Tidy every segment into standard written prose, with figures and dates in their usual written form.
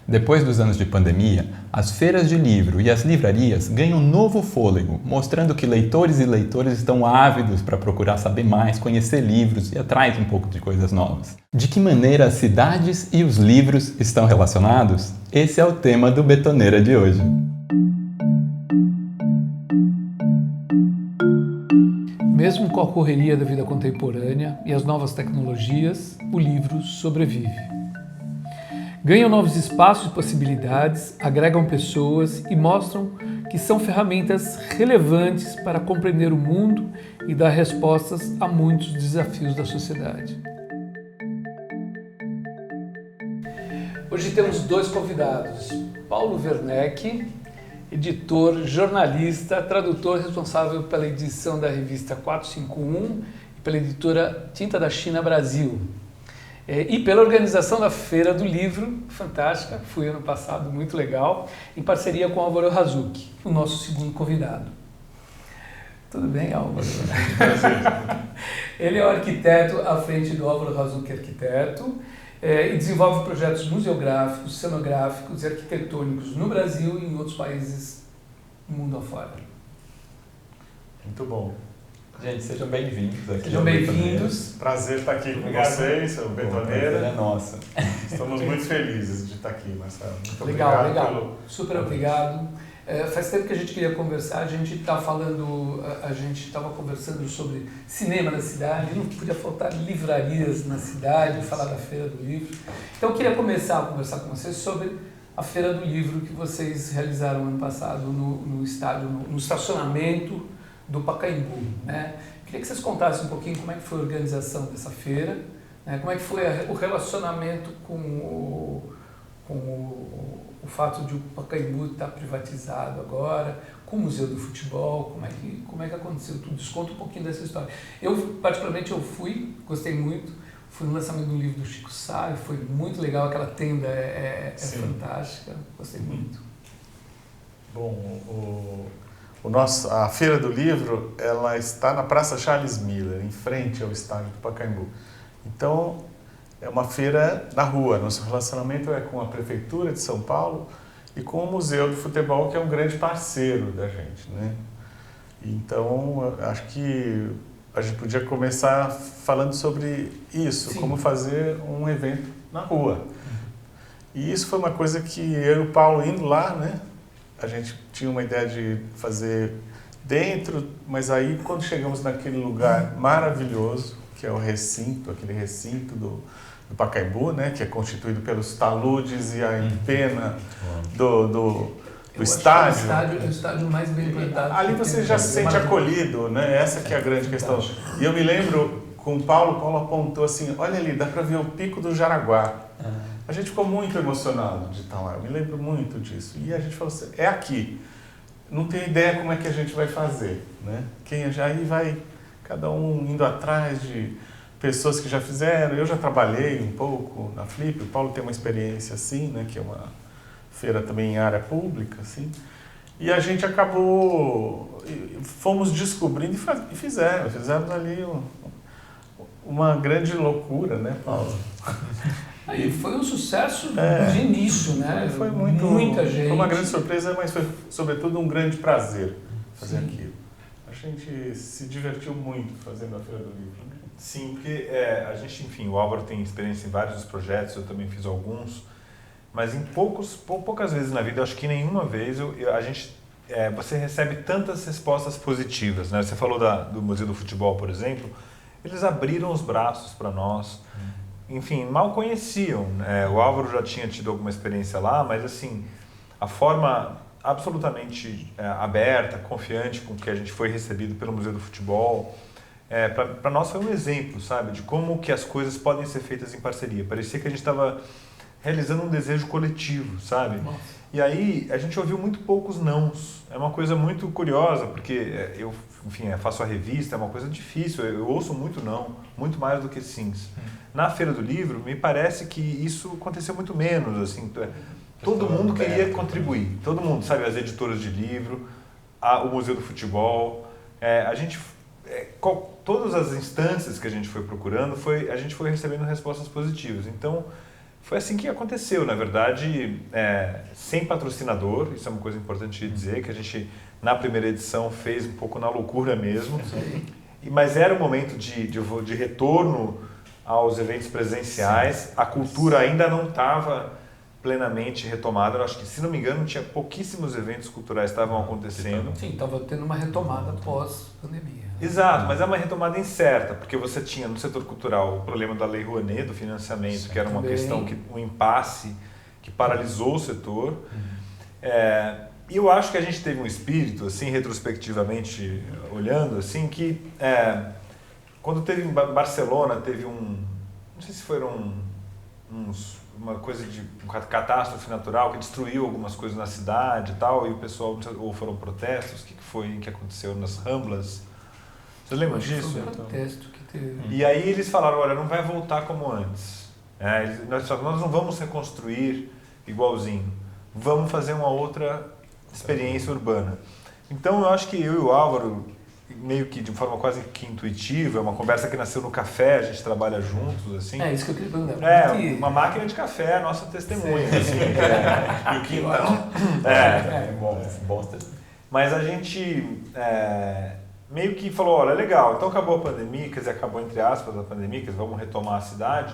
Depois dos anos de pandemia, as feiras de livro e as livrarias ganham novo fôlego, mostrando que leitores e leitoras estão ávidos para procurar saber mais, conhecer livros e atrás um pouco de coisas novas. De que maneira as cidades e os livros estão relacionados? Esse é o tema do Betoneira de hoje. Mesmo com a correria da vida contemporânea e as novas tecnologias, o livro sobrevive. Ganham novos espaços e possibilidades, agregam pessoas e mostram que são ferramentas relevantes para compreender o mundo e dar respostas a muitos desafios da sociedade. Hoje temos dois convidados, Paulo Werneck, editor, jornalista, tradutor responsável pela edição da revista 451 e pela editora Tinta da China Brasil. E pela organização da Feira do Livro, fantástica, fui ano passado, muito legal, em parceria com Álvaro Razucchi, o nosso segundo convidado. Tudo bem, Álvaro? Ele é o arquiteto à frente do Álvaro Razucchi Arquiteto e desenvolve projetos museográficos, cenográficos e arquitetônicos no Brasil e em outros países do mundo afora. Muito bom. Gente, sejam bem-vindos aqui. Sejam bem-vindos. Prazer estar aqui com vocês, o Betoneira. É nossa. Estamos muito felizes de estar aqui, Marcelo. Muito obrigado. Legal. Super obrigado. Faz tempo que a gente queria conversar, a gente estava conversando sobre cinema na cidade, não podia faltar livrarias na cidade, falar da Feira do Livro. Então eu queria começar a conversar com vocês sobre a Feira do Livro que vocês realizaram ano passado no estacionamento do Pacaembu, né? Queria que vocês contassem um pouquinho como é que foi a organização dessa feira, né? Como é que foi o relacionamento com o fato de o Pacaembu estar privatizado agora, com o Museu do Futebol, como é que aconteceu tudo? Desconta um pouquinho dessa história. Eu, particularmente, gostei muito, fui no lançamento do livro do Chico Sá, foi muito legal, aquela tenda é fantástica, gostei muito. Bom, a Feira do Livro, ela está na Praça Charles Miller, em frente ao estádio do Pacaembu. Então, é uma feira na rua. Nosso relacionamento é com a Prefeitura de São Paulo e com o Museu do Futebol, que é um grande parceiro da gente, né? Então, acho que a gente podia começar falando sobre isso, Sim. Como fazer um evento na rua. E isso foi uma coisa que eu e o Paulo indo lá, né? A gente tinha uma ideia de fazer dentro, mas aí quando chegamos naquele lugar maravilhoso, que é o recinto, aquele recinto do Pacaembu, né, que é constituído pelos taludes e a empena do estádio. É o estádio mais bem plantado. Ali você já se sente acolhido, né? Essa que é a grande questão. E eu me lembro com o Paulo apontou assim, olha ali, dá para ver o Pico do Jaraguá. A gente ficou muito emocionado de estar lá, eu me lembro muito disso. E a gente falou assim, é aqui, não tem ideia como é que a gente vai fazer, né? Aí vai cada um indo atrás de pessoas que já fizeram. Eu já trabalhei um pouco na Flip, o Paulo tem uma experiência assim, né? Que é uma feira também em área pública, assim. E a gente fomos descobrindo e fizemos ali uma grande loucura, né, Paulo? Aí foi um sucesso de início, né? Foi muita gente. Foi uma grande surpresa, mas foi, sobretudo, um grande prazer fazer aquilo. A gente se divertiu muito fazendo a Feira do Livro. Né? Sim, porque a gente, enfim, o Álvaro tem experiência em vários dos projetos, eu também fiz alguns, mas em poucas vezes na vida, eu acho que nenhuma vez, você recebe tantas respostas positivas, né? Você falou do Museu do Futebol, por exemplo, eles abriram os braços para nós. Enfim, mal conheciam. O Álvaro já tinha tido alguma experiência lá, mas assim, a forma absolutamente aberta, confiante com que a gente foi recebido pelo Museu do Futebol, para nós foi um exemplo, sabe, de como que as coisas podem ser feitas em parceria. Parecia que a gente estava realizando um desejo coletivo, sabe? Nossa. E aí a gente ouviu muito poucos nãos. É uma coisa muito curiosa, porque eu, enfim, faço a revista, é uma coisa difícil, eu ouço muito não, muito mais do que sims. Na Feira do Livro, me parece que isso aconteceu muito menos, assim, todo mundo queria contribuir, todo mundo, sabe, as editoras de livro, o Museu do Futebol, todas as instâncias que a gente foi procurando, a gente foi recebendo respostas positivas. Então, foi assim que aconteceu, na verdade, sem patrocinador, isso é uma coisa importante de dizer, que a gente, na primeira edição, fez um pouco na loucura mesmo, mas era um momento de retorno aos eventos presenciais, a cultura ainda não estava plenamente retomada, eu acho que, se não me engano, tinha pouquíssimos eventos culturais que estavam acontecendo. Sim, estava tendo uma retomada pós-pandemia. Exato, mas é uma retomada incerta, porque você tinha no setor cultural o problema da Lei Rouanet, do financiamento, que era uma questão, um impasse que paralisou o setor. E eu acho que a gente teve um espírito, assim, retrospectivamente olhando, assim, que quando teve em Barcelona, teve não sei se foram uma coisa de catástrofe natural que destruiu algumas coisas na cidade e tal, e o pessoal, ou foram protestos, o que foi que aconteceu nas Ramblas? Você lembra disso? Foi um protesto que teve. E aí eles falaram, olha, não vai voltar como antes. Nós não vamos reconstruir igualzinho. Vamos fazer uma outra experiência urbana. Então eu acho que eu e o Álvaro, meio que de forma quase que intuitiva, é uma conversa que nasceu no café, a gente trabalha juntos, assim. Isso que eu queria perguntar. Uma máquina de café, a nossa testemunha. Assim, e o quintal. Bom. Mas a gente meio que falou, olha, legal, então acabou a pandemia, quer dizer, acabou entre aspas a pandemia, quer dizer, vamos retomar a cidade.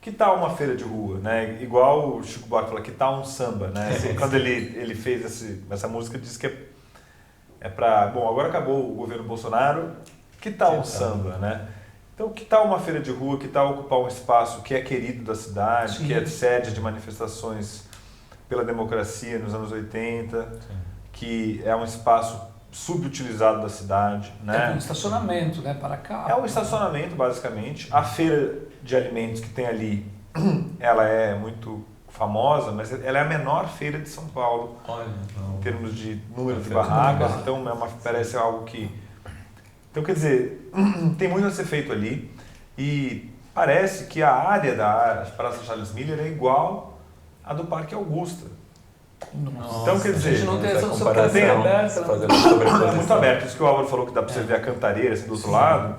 Que tal uma feira de rua, né? Igual o Chico Buarque fala, que tal um samba, né? Quando ele fez essa música, disse que é para... Bom, agora acabou o governo Bolsonaro, que tal um samba, né? Então, que tal uma feira de rua, que tal ocupar um espaço que é querido da cidade, que é sede de manifestações pela democracia nos anos 80, que é um espaço subutilizado da cidade, né? É um estacionamento, né, para carro. É um estacionamento, basicamente. A feira de alimentos que tem ali, ela é muito famosa, mas ela é a menor feira de São Paulo, em termos de número de barracas, então parece algo que... Então, quer dizer, tem muito a ser feito ali, e parece que a área da Praça Charles Miller é igual à do Parque Augusta. Nossa, então, quer dizer, a gente não tem essa comparação é muito aberto. Isso que o Álvaro falou, que dá para você ver a Cantareira assim, do outro lado,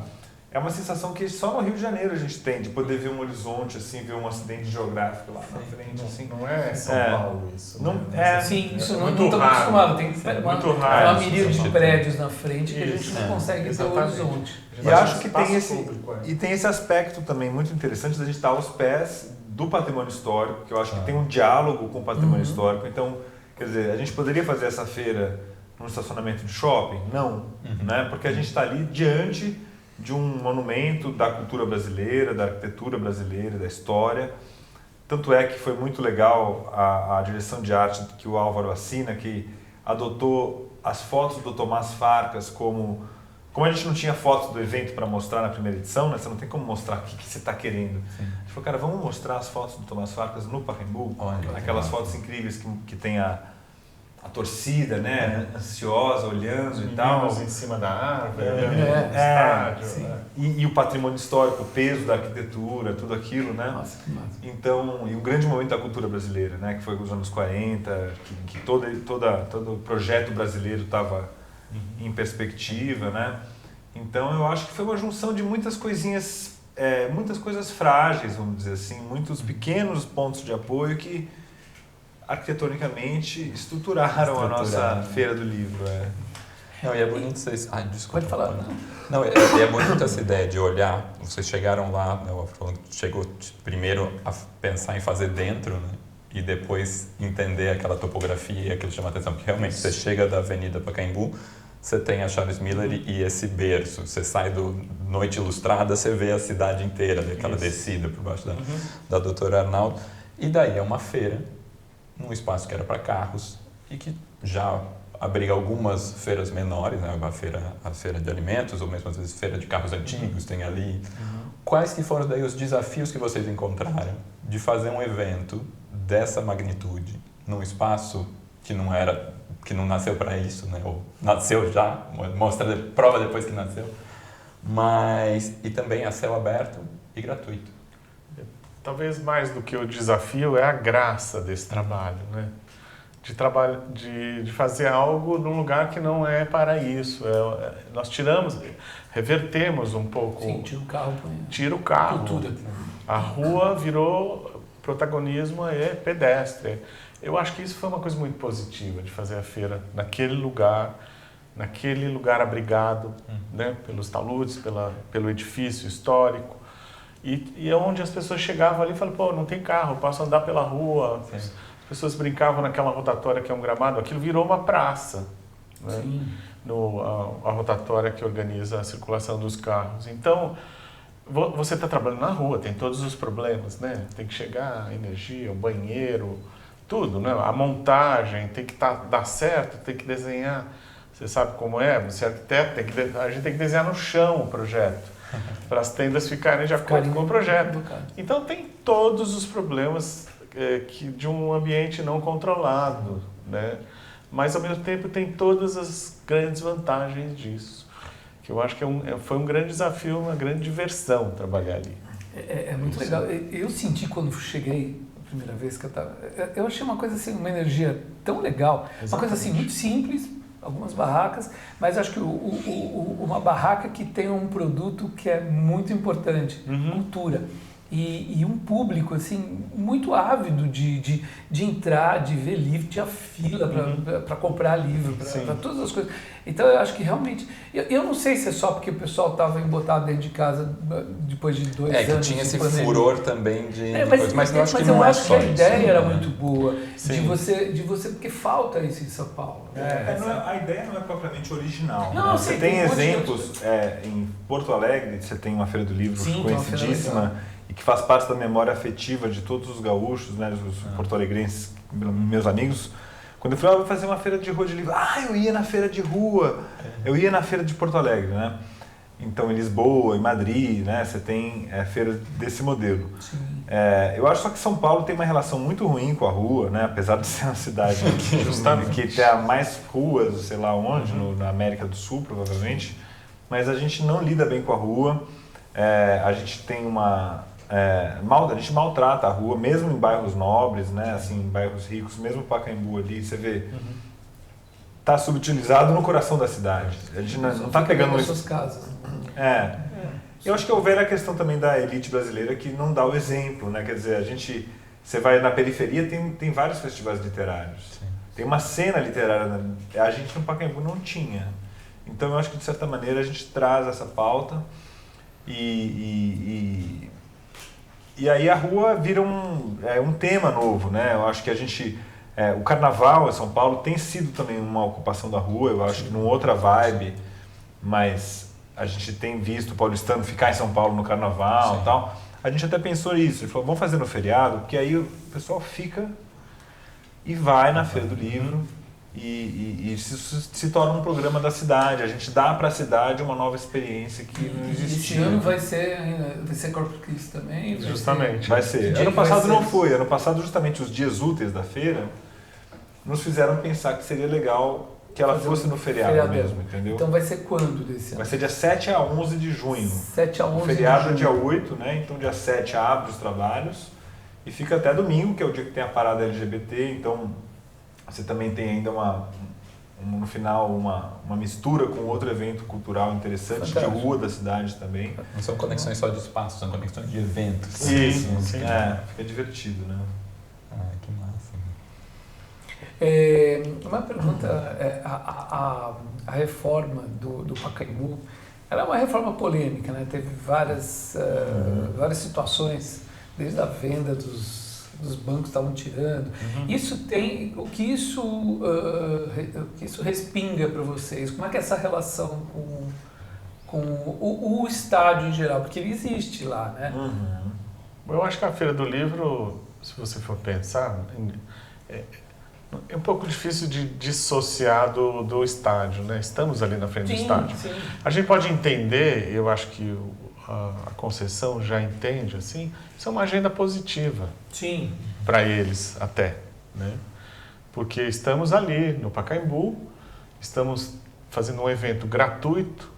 é uma sensação que só no Rio de Janeiro a gente tem, de poder ver um horizonte, assim, ver um acidente geográfico lá na frente. Assim. Não é São Paulo isso. Não, né? Sim, isso não muito estamos raro. acostumados. Tem Muito raro. uma miríade de prédios na frente que a gente Isso, não consegue ver o horizonte. E acho que tem esse aspecto também muito interessante da gente estar aos pés do patrimônio histórico, que eu acho que tem um diálogo com o patrimônio histórico. Então, quer dizer, a gente poderia fazer essa feira num estacionamento de shopping? Não, né? Porque a gente está ali diante de um monumento da cultura brasileira, da arquitetura brasileira, da história. Tanto é que foi muito legal a direção de arte que o Álvaro assina, que adotou as fotos do Tomás Farcas como a gente não tinha fotos do evento para mostrar na primeira edição, né? Você não tem como mostrar o que você está querendo. Sim. A gente falou, cara, vamos mostrar as fotos do Tomás Farcas no Pacaembu? Aquelas fotos incríveis que tem a torcida, né? Ansiosa, olhando e tal. Em cima da árvore, olhando no estádio. E o patrimônio histórico, o peso da arquitetura, tudo aquilo, né? Nossa, que massa. Então, e o grande momento da cultura brasileira, né? Que foi os anos 40, que todo o projeto brasileiro estava em perspectiva, né? Então eu acho que foi uma junção de muitas coisinhas, muitas coisas frágeis, vamos dizer assim, muitos pequenos pontos de apoio que arquitetonicamente estruturaram a nossa feira do livro. Não, e é bonito vocês... desculpa. Pode falar. Não, é bonito essa ideia de olhar, vocês chegaram lá, né, chegou primeiro a pensar em fazer dentro, né? E depois entender aquela topografia que chama a atenção, porque realmente você chega da Avenida Pacaembu, você tem a Charles Miller e esse berço, você sai do Noite Ilustrada, você vê a cidade inteira, aquela descida por baixo da Doutora Arnaldo, e daí é uma feira, num espaço que era para carros, e que já abriga algumas feiras menores, né? a feira de alimentos, ou mesmo às vezes feira de carros antigos, tem ali. Quais que foram daí os desafios que vocês encontraram de fazer um evento dessa magnitude, num espaço que não nasceu para isso, né? Ou nasceu já, prova depois que nasceu, e também a céu aberto e gratuito. Talvez mais do que o desafio é a graça desse trabalho, né? De fazer algo num lugar que não é para isso. Nós revertemos um pouco. Sim, tira o carro. Tira o carro. Cultura. A rua virou protagonismo é pedestre. Eu acho que isso foi uma coisa muito positiva de fazer a feira naquele lugar abrigado, né, pelos taludes, pelo edifício histórico. E é onde as pessoas chegavam ali e falavam, pô, não tem carro, posso andar pela rua. Sim. As pessoas brincavam naquela rotatória que é um gramado, aquilo virou uma praça, né? A rotatória que organiza a circulação dos carros. Então, você está trabalhando na rua, tem todos os problemas, né? Tem que chegar a energia, o banheiro, tudo, né? A montagem tem que dar certo, tem que desenhar. Você sabe como é? Você é arquiteto, a gente tem que desenhar no chão o projeto, para as tendas ficarem de acordo com o projeto. Então tem todos os problemas de um ambiente não controlado, né? Mas ao mesmo tempo tem todas as grandes vantagens disso. Que eu acho que foi um grande desafio, uma grande diversão trabalhar ali. É muito legal. Eu senti quando cheguei a primeira vez que eu achei uma coisa assim, uma energia tão legal, exatamente. Uma coisa assim muito simples, algumas barracas, mas acho que uma barraca que tem um produto que é muito importante, cultura. E um público assim muito ávido de entrar, de ver livro, de a fila para comprar livro, para todas as coisas. Então eu acho que realmente, eu não sei se é só porque o pessoal estava embotado dentro de casa depois de 2 anos. É que tinha esse furor também mas eu acho que não é acho só que a ideia isso, era né? muito boa de você porque falta isso em São Paulo. A ideia não é propriamente original. Não, né? Você tem exemplos em Porto Alegre, você tem uma feira do livro conhecidíssima e que faz parte da memória afetiva de todos os gaúchos, né, os porto-alegrenses, meus amigos. Quando eu falei, vou fazer uma feira de rua de livro, eu ia na feira de rua, eu ia na feira de Porto Alegre, né? Então, em Lisboa, em Madrid, né, você tem feiras desse modelo. Eu acho só que São Paulo tem uma relação muito ruim com a rua, né, apesar de ser uma cidade que tem mais ruas, sei lá onde, na América do Sul, provavelmente, mas a gente não lida bem com a rua, a gente tem a gente maltrata a rua, mesmo em bairros nobres, né, assim, em bairros ricos, mesmo Pacaembu ali, você vê, está subutilizado no coração da cidade. A gente não está pegando suas casas. Eu acho que houver a questão também da elite brasileira que não dá o exemplo, né, quer dizer, você vai na periferia, tem vários festivais literários, tem uma cena literária, a gente no Pacaembu não tinha. Então eu acho que de certa maneira a gente traz essa pauta e aí a rua vira um tema novo, né? Eu acho que o carnaval em São Paulo tem sido também uma ocupação da rua, eu acho que numa outra vibe, mas a gente tem visto o paulistano ficar em São Paulo no carnaval e tal. A gente até pensou isso, ele falou, vamos fazer no feriado, porque aí o pessoal fica e vai na Feira do Livro e se torna um programa da cidade. A gente dá para a cidade uma nova experiência que não existia. Esse ano vai ser Corpus Christi também? Justamente. Vai ser. Ano passado não foi. Ano passado, justamente, os dias úteis da feira nos fizeram pensar que seria legal que ela fosse no feriado mesmo, entendeu? Então vai ser quando desse ano? Vai ser dia 7 a 11 de junho. 7 a 11 o feriado é dia 8, né? Então dia 7 abre os trabalhos e fica até domingo, que é o dia que tem a parada LGBT, então você também tem ainda no final uma mistura com outro evento cultural interessante. Fantástico. De rua da cidade também. Não são conexões só de espaço, são conexões de eventos. Sim. Fica divertido, né? Que massa. Uma pergunta, a reforma do Pacaembu, ela é uma reforma polêmica, né? Teve várias situações, desde a venda dos bancos estavam tirando. O que isso respinga para vocês? Como é que é essa relação com o estádio em geral? Porque ele existe lá, né? Eu acho que a Feira do Livro, se você for pensar, é um pouco difícil de dissociar do estádio, né? Estamos ali na frente do estádio. Sim. A gente pode entender, eu acho que a Conceição já entende, assim, isso é uma agenda positiva. Sim. Para eles até, né? Porque estamos ali no Pacaembu, estamos fazendo um evento gratuito,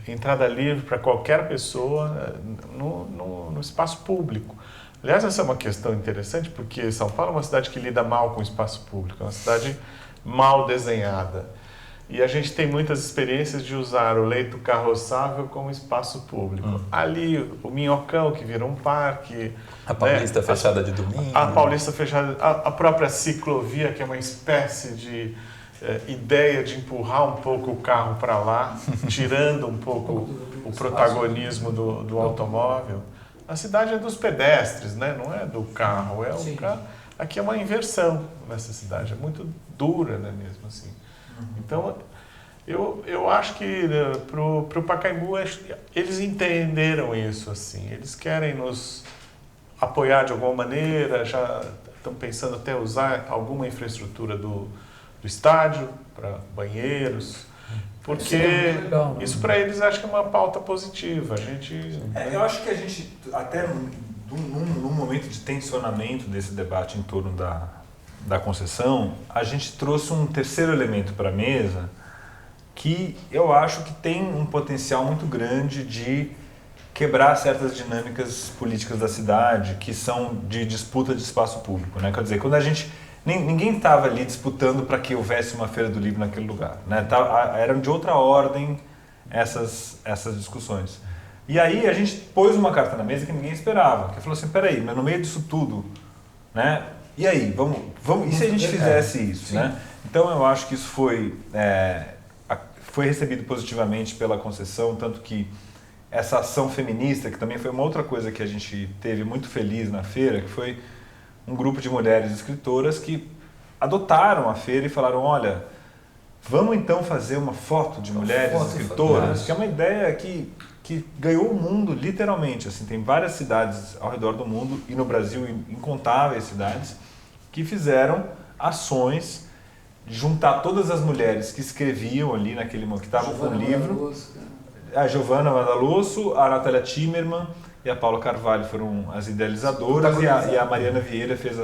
entrada livre para qualquer pessoa no espaço público. Aliás, essa é uma questão interessante, porque São Paulo é uma cidade que lida mal com o espaço público, é uma cidade mal desenhada. E a gente tem muitas experiências de usar o leito carroçável como espaço público. Ali, o Minhocão, que virou um parque. A Paulista fechada de domingo. A Paulista fechada, a própria ciclovia, que é uma espécie de ideia de empurrar um pouco o carro para lá, tirando um pouco o protagonismo do automóvel. A cidade é dos pedestres, né? Não é do carro, é o carro. Aqui é uma inversão nessa cidade, é muito dura, né, mesmo assim. Então, eu acho que pro Pacaembu eles entenderam isso, assim. Eles querem nos apoiar de alguma maneira, já estão pensando até usar alguma infraestrutura do estádio para banheiros, porque legal, né? isso para eles acho que é uma pauta positiva. A gente, eu acho que a gente, até num momento de tensionamento desse debate em torno da concessão, a gente trouxe um terceiro elemento para a mesa que eu acho que tem um potencial muito grande de quebrar certas dinâmicas políticas da cidade que são de disputa de espaço público, né? Quer dizer, quando a gente ninguém estava ali disputando para que houvesse uma feira do livro naquele lugar, né? Eram de outra ordem essas discussões. E aí a gente pôs uma carta na mesa que ninguém esperava, que falou assim, peraí, mas no meio disso tudo, né? E aí, vamos, e se a gente fizesse isso, né? Então eu acho que isso foi recebido positivamente pela concessão, tanto que essa ação feminista, que também foi uma outra coisa que a gente teve muito feliz na feira, que foi um grupo de mulheres escritoras que adotaram a feira e falaram, olha, vamos então fazer uma foto de mulheres escritoras, que é uma ideia que ganhou o mundo literalmente. Assim, tem várias cidades ao redor do mundo e no Brasil incontáveis cidades que fizeram ações de juntar todas as mulheres que escreviam ali naquele momento, que estavam com o livro. A Giovanna Madalosso, a Natália Timmerman e a Paula Carvalho foram as idealizadoras e a Mariana Vieira fez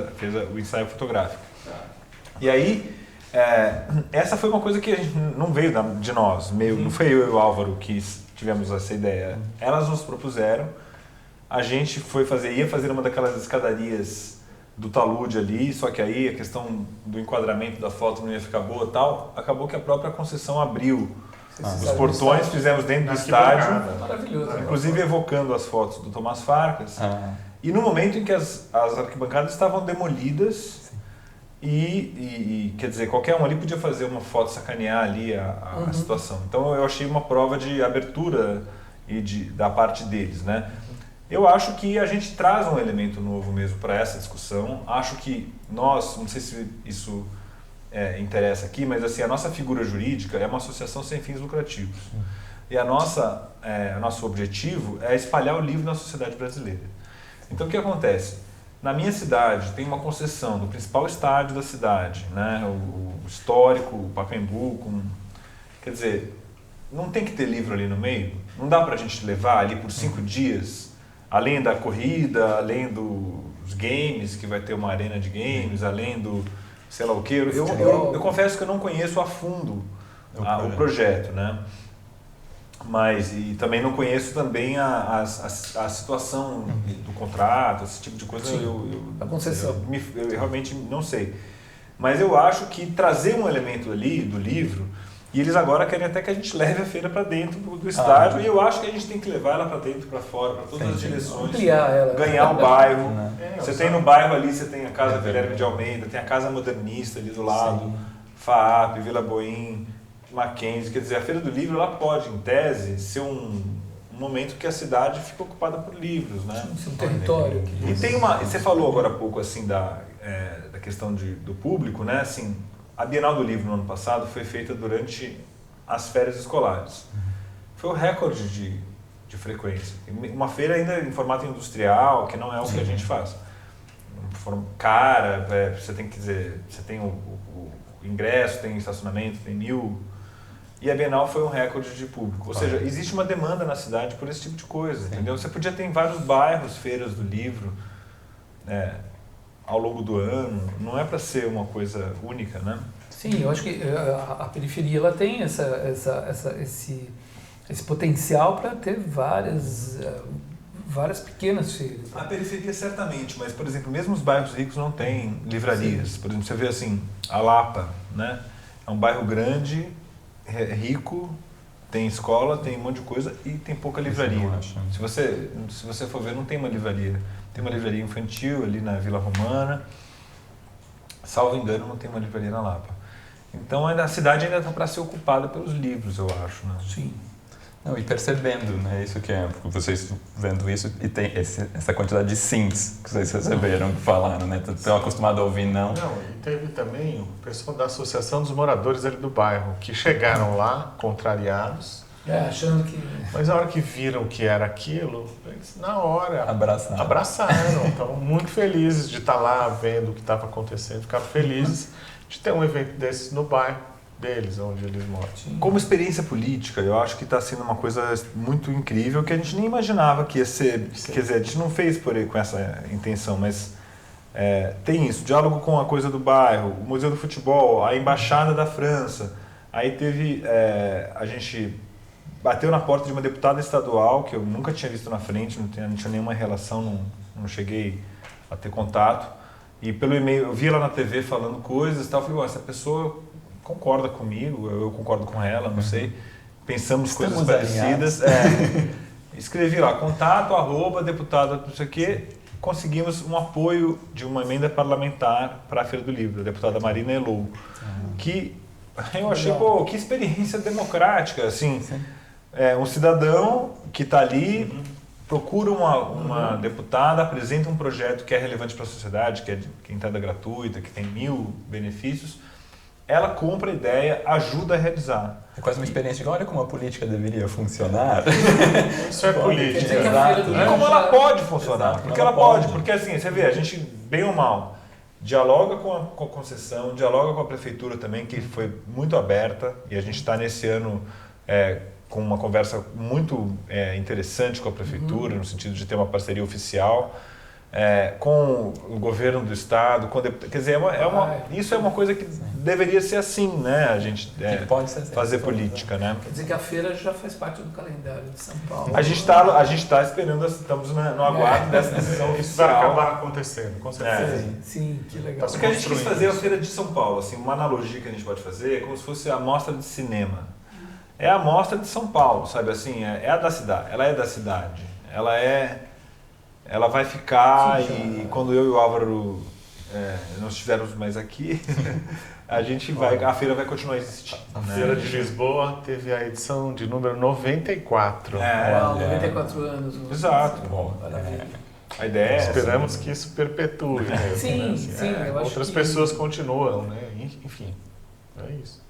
o ensaio fotográfico. E aí, essa foi uma coisa que a gente não veio de nós, não foi eu e o Álvaro que tivemos essa ideia. Elas nos propuseram, a gente ia fazer uma daquelas escadarias do talude ali, só que aí a questão do enquadramento da foto não ia ficar boa e tal, acabou que a própria concessão abriu os portões, fizemos dentro do estádio, maravilhoso, inclusive evocando as fotos do Tomás Farcas, e no momento em que as arquibancadas estavam demolidas e quer dizer, qualquer um ali podia fazer uma foto, sacanear ali a situação. Então eu achei uma prova de abertura da parte deles, né? Eu acho que a gente traz um elemento novo mesmo para essa discussão. Acho que nós, não sei se isso interessa aqui, mas assim, a nossa figura jurídica é uma associação sem fins lucrativos. E nosso objetivo é espalhar o livro na sociedade brasileira. Então o que acontece? Na minha cidade tem uma concessão do principal estádio da cidade, né? o histórico, o Pacaembu, quer dizer, não tem que ter livro ali no meio? Não dá para a gente levar ali por 5 dias, além da corrida, além dos games, que vai ter uma arena de games, além do sei lá o que. Eu confesso que eu não conheço a fundo o projeto, né? E também não conheço também a situação do contrato, esse tipo de coisa. A concessão. Eu realmente não sei. Mas eu acho que trazer um elemento ali do livro, e eles agora querem até que a gente leve a feira para dentro do estádio, e eu acho que a gente tem que levar ela para dentro, para fora, para todas as direções, ampliar ela, ganhar o bairro. Você tem no bairro ali, você tem a Casa Guilherme de Almeida, tem a Casa Modernista ali do lado, FAAP, Vila Boim, Mackenzie. Quer dizer, a Feira do Livro ela pode, em tese, ser um momento que a cidade fica ocupada por livros, né? Um território. E tem você falou agora há pouco assim da questão do público, né? Assim, a Bienal do Livro no ano passado foi feita durante as férias escolares. Foi o recorde de frequência. Uma feira ainda em formato industrial, que não é o que a gente faz. Cara, você tem que dizer, você tem o ingresso, tem estacionamento, tem 1000. E a Bienal foi um recorde de público. Ou seja, existe uma demanda na cidade por esse tipo de coisa, entendeu? Você podia ter em vários bairros feiras do livro ao longo do ano. Não é para ser uma coisa única, né? Sim, eu acho que a periferia ela tem esse potencial para ter várias pequenas feiras. A periferia certamente, mas, por exemplo, mesmo os bairros ricos não têm livrarias. Por exemplo, você vê assim, a Lapa, né? É um bairro grande, rico, tem escola, tem um monte de coisa e tem pouca livraria. Se você for ver, não tem uma livraria. Tem uma livraria infantil ali na Vila Romana. Salvo engano, não tem uma livraria na Lapa. Então a cidade ainda está para ser ocupada pelos livros, eu acho, né? Sim. Não, e percebendo, né, isso que é, vocês vendo isso e tem essa quantidade de sims que vocês receberam, que falaram, né? Estão acostumados a ouvir não. Não, e teve também o pessoal da Associação dos Moradores ali do bairro, que chegaram lá, contrariados, Achando que... mas na hora que viram que era aquilo, eles na hora Abraçaram. estavam muito felizes de estar lá vendo o que estava acontecendo, ficaram felizes de ter um evento desse no bairro deles, onde eles moram. Como experiência política, eu acho que está sendo uma coisa muito incrível que a gente nem imaginava que ia ser. Sim. Quer dizer, a gente não fez com essa intenção, mas tem isso, diálogo com a coisa do bairro, o Museu do Futebol, a Embaixada da França. Aí teve, a gente bateu na porta de uma deputada estadual que eu nunca tinha visto na frente, não tinha nenhuma relação, não cheguei a ter contato. E pelo e-mail, eu vi ela na TV falando coisas e tal, eu falei, essa pessoa concorda comigo, eu concordo com ela, não sei. Pensamos Estamos coisas parecidas. Escrevi lá, contato, @, não sei o quê. Conseguimos um apoio de uma emenda parlamentar para a Feira do Livro, a deputada Marina Elou. Que eu achei, que experiência democrática, assim. Um cidadão que está ali, procura uma deputada, apresenta um projeto que é relevante para a sociedade, que é de entrada gratuita, que tem 1000 benefícios. Ela compra a ideia, ajuda a realizar. É quase uma experiência de olha como a política deveria funcionar. Isso é política. E como ela pode funcionar. Exato, porque ela pode. Porque assim, você vê, a gente, bem ou mal, dialoga com a concessão, dialoga com a prefeitura também, que foi muito aberta. E a gente está nesse ano com uma conversa muito interessante com a prefeitura, no sentido de ter uma parceria oficial. Com o governo do estado, quer dizer, isso é uma coisa que deveria ser assim, né? A gente pode ser assim, fazer política, né? Quer dizer que a feira já faz parte do calendário de São Paulo. A gente está esperando, estamos no aguardo dessa decisão Isso vai oficial. acabar acontecendo, com certeza. Sim, que legal. O que a gente quis fazer é a Feira de São Paulo, assim, uma analogia que a gente pode fazer é como se fosse a mostra de cinema. É a mostra de São Paulo, sabe assim? É a da cidade, ela é da cidade, ela vai ficar e quando eu e o Álvaro não estivermos mais aqui, a feira vai continuar existindo. A Feira de Lisboa teve a edição de número 94. 94 anos. Exato. Maravilha. A ideia é Esperamos que isso perpetue. Né? Sim, sim. Eu acho outras que... pessoas continuam, né? Enfim, é isso.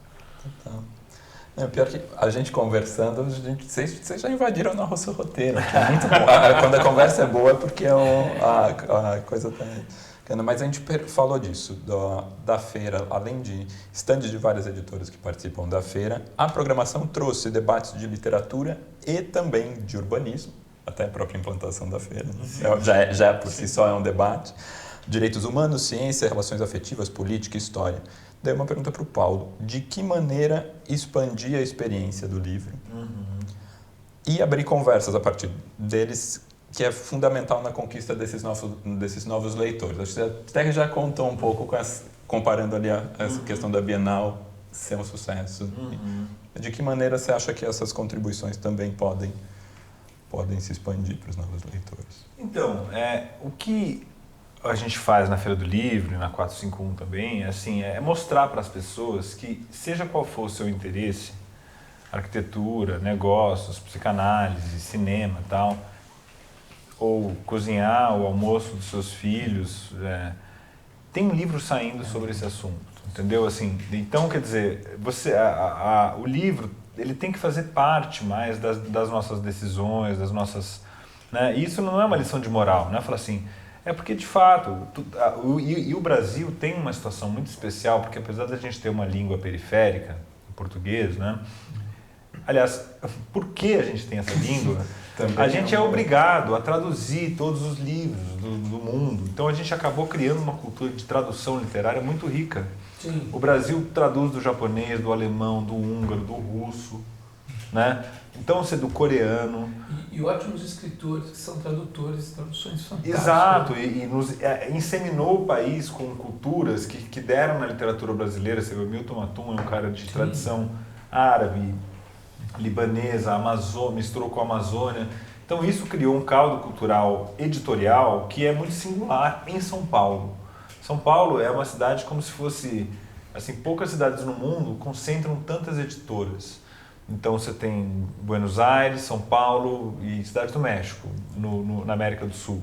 Pior que a gente conversando, vocês já invadiram no nosso roteiro. Que é muito bom. Quando a conversa é boa é porque a coisa está... Mas a gente falou disso, da feira, além de estandes de várias editoras que participam da feira, a programação trouxe debates de literatura e também de urbanismo, até a própria implantação da feira. Já por si só é um debate. Direitos humanos, ciência, relações afetivas, política e história. Daí uma pergunta para o Paulo, de que maneira expandir a experiência do livro e abrir conversas a partir deles, que é fundamental na conquista desses novos leitores? Acho que você até já contou um pouco, comparando ali essa questão da Bienal ser um sucesso. De que maneira você acha que essas contribuições também podem se expandir para os novos leitores? Então, o que a gente faz na Feira do Livro e na 451 também, é mostrar para as pessoas que, seja qual for o seu interesse, arquitetura, negócios, psicanálise, cinema e tal, ou cozinhar o almoço dos seus filhos, tem um livro saindo sobre esse assunto, entendeu? Assim, então, quer dizer, o livro ele tem que fazer parte mais das nossas decisões, das nossas... Né? E isso não é uma lição de moral, não é falar assim... É porque, de fato, o Brasil tem uma situação muito especial, porque apesar da gente ter uma língua periférica, o português, né? Aliás, por que a gente tem essa língua? A gente é obrigado a traduzir todos os livros do mundo. Então, a gente acabou criando uma cultura de tradução literária muito rica. Sim. O Brasil traduz do japonês, do alemão, do húngaro, do russo, né? Então, do coreano. E ótimos escritores que são tradutores, traduções fantásticas. Exato, e nos inseminou o país com culturas que deram na literatura brasileira. Você vê, o Milton Atum é um cara de tradição árabe, libanesa, misturou com a Amazônia. Então isso criou um caldo cultural editorial que é muito singular em São Paulo. São Paulo é uma cidade como se fosse, assim, poucas cidades no mundo concentram tantas editoras. Então você tem Buenos Aires, São Paulo e Cidade do México, na América do Sul.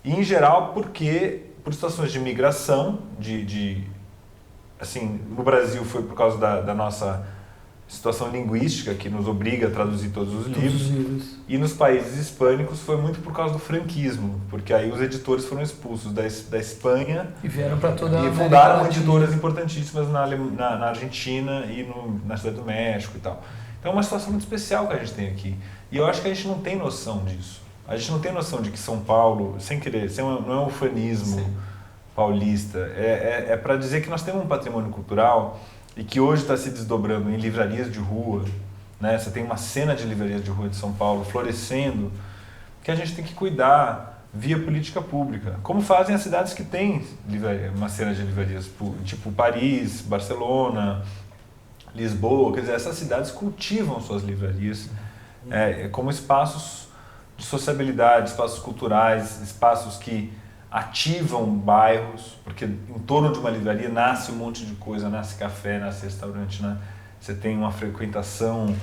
E em geral por situações de migração, assim, no Brasil foi por causa da nossa situação linguística que nos obriga a traduzir todos os livros. E nos países hispânicos foi muito por causa do franquismo, porque aí os editores foram expulsos da Espanha e vieram para toda a e América fundaram Latina. editoras importantíssimas na Argentina e na Cidade do México e tal. Então é uma situação muito especial que a gente tem aqui. E eu acho que a gente não tem noção disso. A gente não tem noção de que São Paulo, sem querer, não é um ufanismo paulista, é para dizer que nós temos um patrimônio cultural e que hoje está se desdobrando em livrarias de rua, né? Você tem uma cena de livrarias de rua de São Paulo florescendo, que a gente tem que cuidar via política pública, como fazem as cidades que têm uma cena de livrarias, tipo Paris, Barcelona, Lisboa. Quer dizer, essas cidades cultivam suas livrarias como espaços de sociabilidade, espaços culturais, espaços que ativam bairros, porque em torno de uma livraria nasce um monte de coisa, nasce café, nasce restaurante, né? Você tem uma frequentação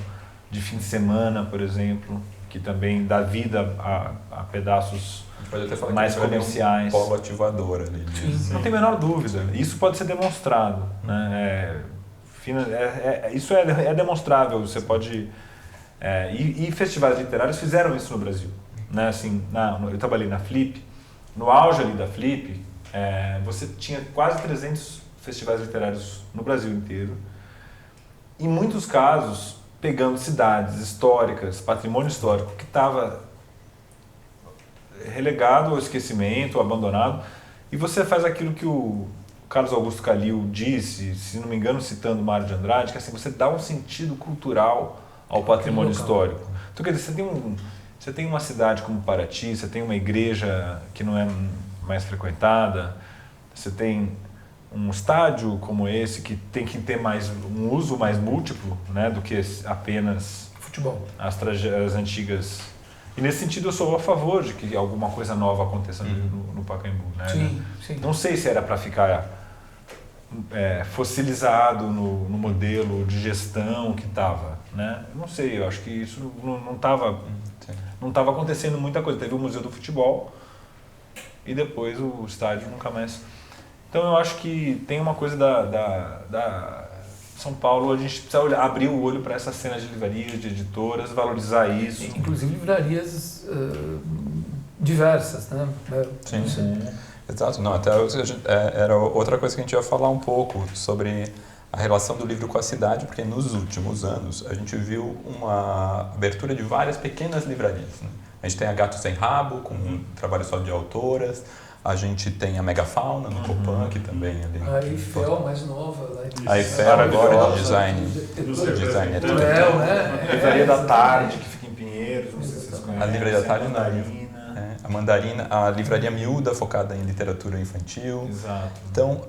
de fim de semana, por exemplo, que também dá vida a pedaços pode até falar mais que comerciais. É um polo ativador ali. Não tem a menor dúvida. Isso pode ser demonstrado, né? Isso é demonstrável. Você pode e festivais literários fizeram isso no Brasil, né? Assim, eu trabalhei na Flip. No auge ali da Flip, você tinha quase 300 festivais literários no Brasil inteiro. Em muitos casos, pegando cidades históricas, patrimônio histórico, que estava relegado ao esquecimento, abandonado, e você faz aquilo que o Carlos Augusto Calil disse, se não me engano, citando Mário de Andrade, que assim, você dá um sentido cultural ao patrimônio histórico. Então, quer dizer, você tem uma cidade como Paraty, você tem uma igreja que não é mais frequentada, você tem um estádio como esse que tem que ter um uso mais múltiplo, né, do que apenas futebol. As antigas. E nesse sentido eu sou a favor de que alguma coisa nova aconteça no Pacaembu, né? Sim. Não sei se era para ficar fossilizado no modelo de gestão que estava, né? Não sei, eu acho que isso não estava acontecendo muita coisa. Teve o Museu do Futebol e depois o estádio nunca mais. Então eu acho que tem uma coisa da São Paulo, a gente precisa abrir o olho para essa cena de livrarias, de editoras, valorizar isso. Inclusive livrarias diversas, né? Sim. Exato. Não, até era outra coisa que a gente ia falar um pouco sobre a relação do livro com a cidade, porque nos últimos anos a gente viu uma abertura de várias pequenas livrarias, né? A gente tem a Gato Sem Rabo, com um trabalho só de autoras, a gente tem a Megafauna no Copan, que também ali. A Eiffel, mais nova. A Eiffel agora de design. Design é tudo. né? A Livraria da Tarde, que fica em Pinheiros, não sei se vocês conhecem. A Livraria da Tarde não. A Mandarina, a Livraria Miúda, focada em literatura infantil. Exato. Então,